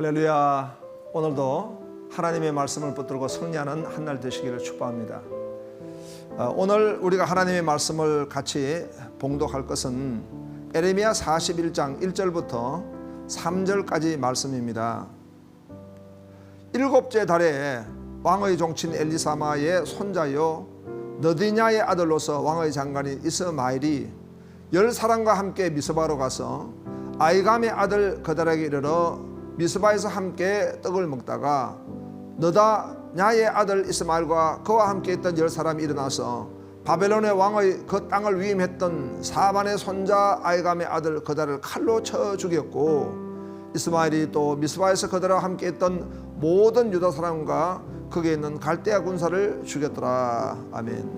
할렐루야. 오늘도 하나님의 말씀을 붙들고 승리하는 한 날 되시기를 축복합니다. 오늘 우리가 하나님의 말씀을 같이 봉독할 것은 에레미야 41장 1절부터 3절까지 말씀입니다. 일곱째 달에 왕의 종친 엘리사마의 손자요 느디냐의 아들로서 왕의 장관인 이스마엘이 10사람과 함께 미스바로 가서 아이감의 아들 그달에게 이르러 미스바에서 함께 떡을 먹다가 느다냐의 아들 이스마엘과 그와 함께 있던 10사람이 일어나서 바벨론의 왕의 그 땅을 위임했던 사반의 손자 아이감의 아들 그달을 칼로 쳐 죽였고, 이스마엘이 또 미스바에서 그들과 함께 있던 모든 유다 사람과 거기에 있는 갈대아 군사를 죽였더라. 아멘.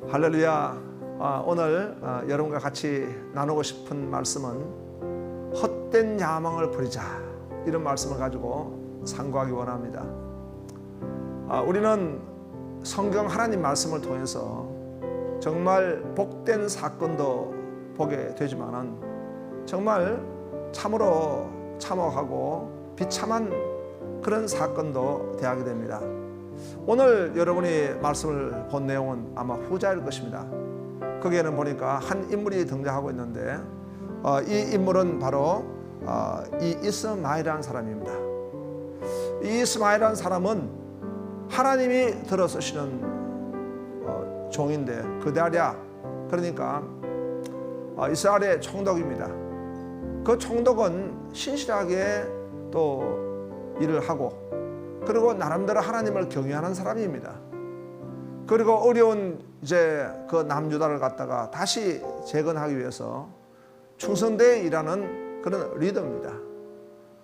할렐루야. 오늘 여러분과 같이 나누고 싶은 말씀은 헛된 야망을 버리자, 이런 말씀을 가지고 상고하기 원합니다. 우리는 성경 하나님 말씀을 통해서 정말 복된 사건도 보게 되지만은 정말 참으로 참혹하고 비참한 그런 사건도 대하게 됩니다. 오늘 여러분이 말씀을 본 내용은 아마 후자일 것입니다. 거기에는 보니까 한 인물이 등장하고 있는데 이 인물은 바로 이 이스마엘이라는 사람입니다. 이 이스마엘이라는 사람은 하나님이 들어 쓰시는 종인데 그다랴, 그러니까 이스라엘의 총독입니다. 그 총독은 신실하게 또 일을 하고, 그리고 나름대로 하나님을 경외하는 사람입니다. 그리고 어려운 이제 그 남유다를 갖다가 다시 재건하기 위해서 충성되어 일하는 그런 리더입니다.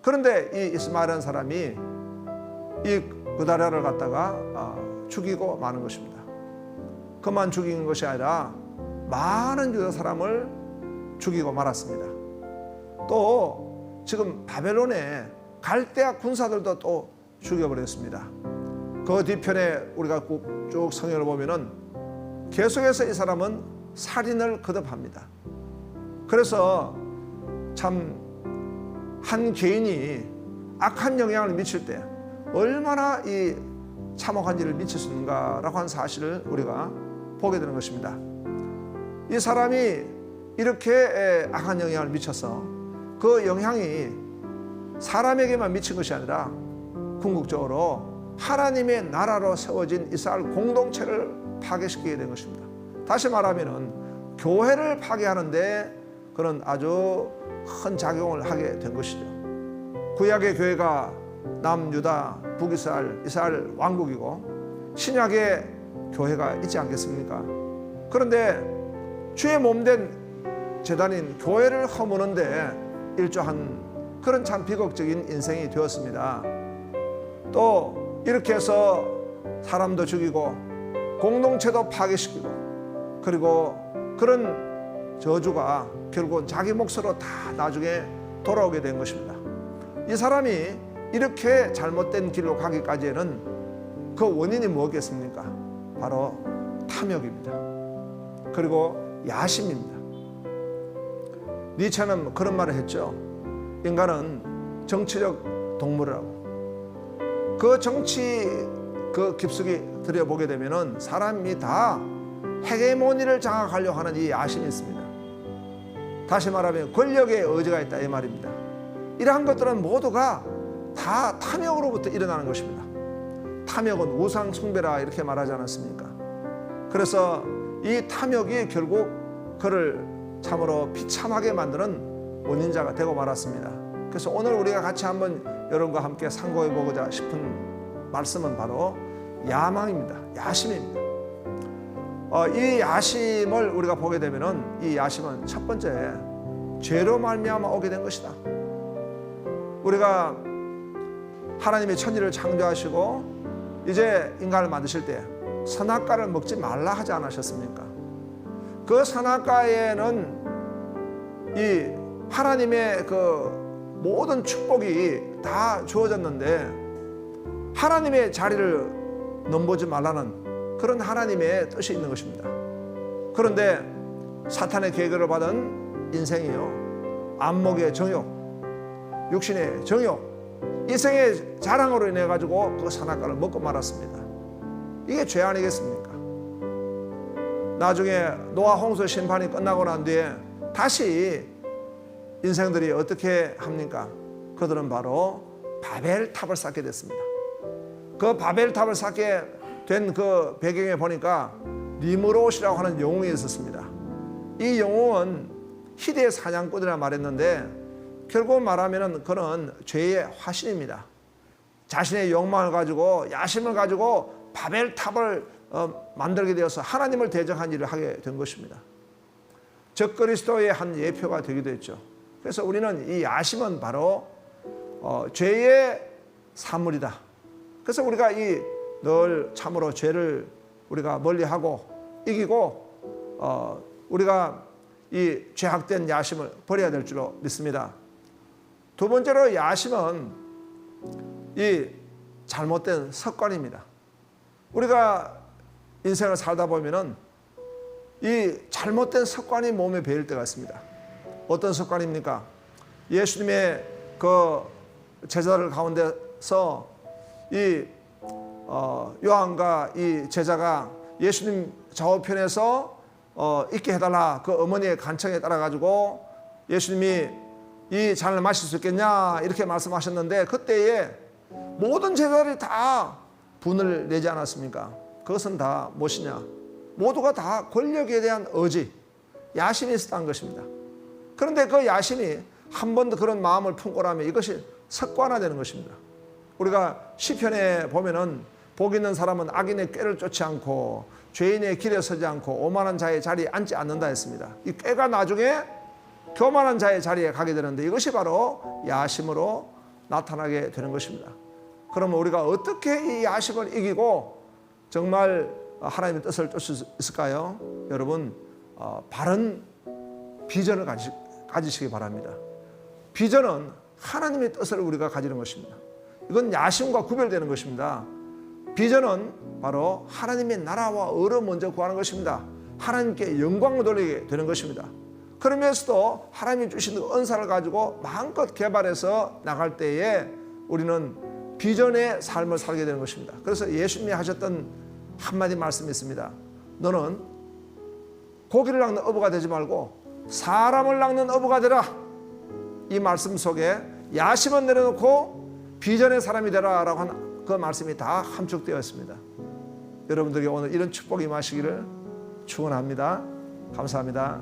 그런데 이 이스마엘이라는 사람이 이 그다랴를 갖다가 죽이고 마는 것입니다. 그만 죽인 것이 아니라 많은 유다 사람을 죽이고 말았습니다. 또 지금 바벨론의 갈대아 군사들도 또 죽여버렸습니다. 그 뒤편에 우리가 쭉 성경을 보면은 계속해서 이 사람은 살인을 거듭합니다. 그래서 참 한 개인이 악한 영향을 미칠 때 얼마나 이 참혹한 일을 미칠 수 있는가라고 하는 사실을 우리가 보게 되는 것입니다. 이 사람이 이렇게 악한 영향을 미쳐서 그 영향이 사람에게만 미친 것이 아니라 궁극적으로 하나님의 나라로 세워진 이스라엘 공동체를 파괴시키게 된 것입니다. 다시 말하면은 교회를 파괴하는데 그런 아주 큰 작용을 하게 된 것이죠. 구약의 교회가 남유다, 북이스라엘, 이스라엘 왕국이고 신약의 교회가 있지 않겠습니까? 그런데 주의 몸된 제단인 교회를 허무는데 일조한 그런 참 비극적인 인생이 되었습니다. 또 이렇게 해서 사람도 죽이고 공동체도 파괴시키고, 그리고 그런 저주가 결국은 자기 몫으로 다 나중에 돌아오게 된 것입니다. 이 사람이 이렇게 잘못된 길로 가기까지에는 그 원인이 뭐겠습니까? 바로 탐욕입니다. 그리고 야심입니다. 니체는 그런 말을 했죠. 인간은 정치적 동물이라고. 그 정치 그 깊숙이 들여보게 되면은 사람이 다 헤게모니를 장악하려고 하는 이 야심이 있습니다. 다시 말하면 권력의 의지가 있다, 이 말입니다. 이러한 것들은 모두가 다 탐욕으로부터 일어나는 것입니다. 탐욕은 우상 숭배라 이렇게 말하지 않았습니까? 그래서 이 탐욕이 결국 그를 참으로 비참하게 만드는 원인자가 되고 말았습니다. 그래서 오늘 우리가 같이 한번 여러분과 함께 상고해 보고자 싶은 말씀은 바로 야망입니다. 야심입니다. 이 야심을 우리가 보게 되면은 이 야심은 첫 번째 죄로 말미암아 오게 된 것이다. 우리가 하나님의 천지를 창조하시고 이제 인간을 만드실 때 선악과를 먹지 말라 하지 않으셨습니까? 그 선악과에는 이 하나님의 그 모든 축복이 다 주어졌는데 하나님의 자리를 넘보지 말라는 그런 하나님의 뜻이 있는 것입니다. 그런데 사탄의 계획을 받은 인생이요, 안목의 정욕, 육신의 정욕, 이생의 자랑으로 인해 가지고 그 선악과를 먹고 말았습니다. 이게 죄 아니겠습니까? 나중에 노아 홍수 심판이 끝나고 난 뒤에 다시 인생들이 어떻게 합니까? 그들은 바로 바벨탑을 쌓게 됐습니다. 그 바벨탑을 쌓게 된 그 배경에 보니까 니므롯이라고 하는 영웅이 있었습니다. 이 영웅은 희대의 사냥꾼이라 말했는데 결국 말하면 그는 죄의 화신입니다. 자신의 욕망을 가지고 야심을 가지고 바벨탑을 만들게 되어서 하나님을 대적한 일을 하게 된 것입니다. 적그리스도의 한 예표가 되기도 했죠. 그래서 우리는 이 야심은 바로 죄의 산물이다. 그래서 우리가 이 늘 참으로 죄를 우리가 멀리하고 이기고 우리가 이 죄악된 야심을 버려야 될 줄로 믿습니다. 두 번째로 야심은 이 잘못된 습관입니다. 우리가 인생을 살다 보면은 이 잘못된 습관이 몸에 배일 때가 있습니다. 어떤 습관입니까? 예수님의 그 제자들 가운데서 이 요한과 이 제자가 예수님 좌우편에서 있게 해달라 그 어머니의 간청에 따라 가지고 예수님이 이 잔을 마실 수 있겠냐 이렇게 말씀하셨는데 그때에 모든 제자들이 다 분을 내지 않았습니까? 그것은 다 무엇이냐? 모두가 다 권력에 대한 의지, 야심이 있었다는 것입니다. 그런데 그 야심이 한 번도 그런 마음을 품고라면 이것이 습관화되는 것입니다. 우리가 시편에 보면은 복 있는 사람은 악인의 꾀를 쫓지 않고 죄인의 길에 서지 않고 오만한 자의 자리에 앉지 않는다 했습니다. 이 꾀가 나중에 교만한 자의 자리에 가게 되는데 이것이 바로 야심으로 나타나게 되는 것입니다. 그러면 우리가 어떻게 이 야심을 이기고 정말 하나님의 뜻을 쫓을 수 있을까요? 여러분 바른 비전을 가지시기 바랍니다. 비전은 하나님의 뜻을 우리가 가지는 것입니다. 이건 야심과 구별되는 것입니다. 비전은 바로 하나님의 나라와 의를 먼저 구하는 것입니다. 하나님께 영광을 돌리게 되는 것입니다. 그러면서도 하나님이 주신 은사를 가지고 마음껏 개발해서 나갈 때에 우리는 비전의 삶을 살게 되는 것입니다. 그래서 예수님이 하셨던 한마디 말씀이 있습니다. 너는 고기를 낚는 어부가 되지 말고 사람을 낚는 어부가 되라. 이 말씀 속에 야심은 내려놓고 비전의 사람이 되라라고 한 그 말씀이 다 함축되어 있습니다. 여러분들에게 오늘 이런 축복이 임하시기를 축원합니다. 감사합니다.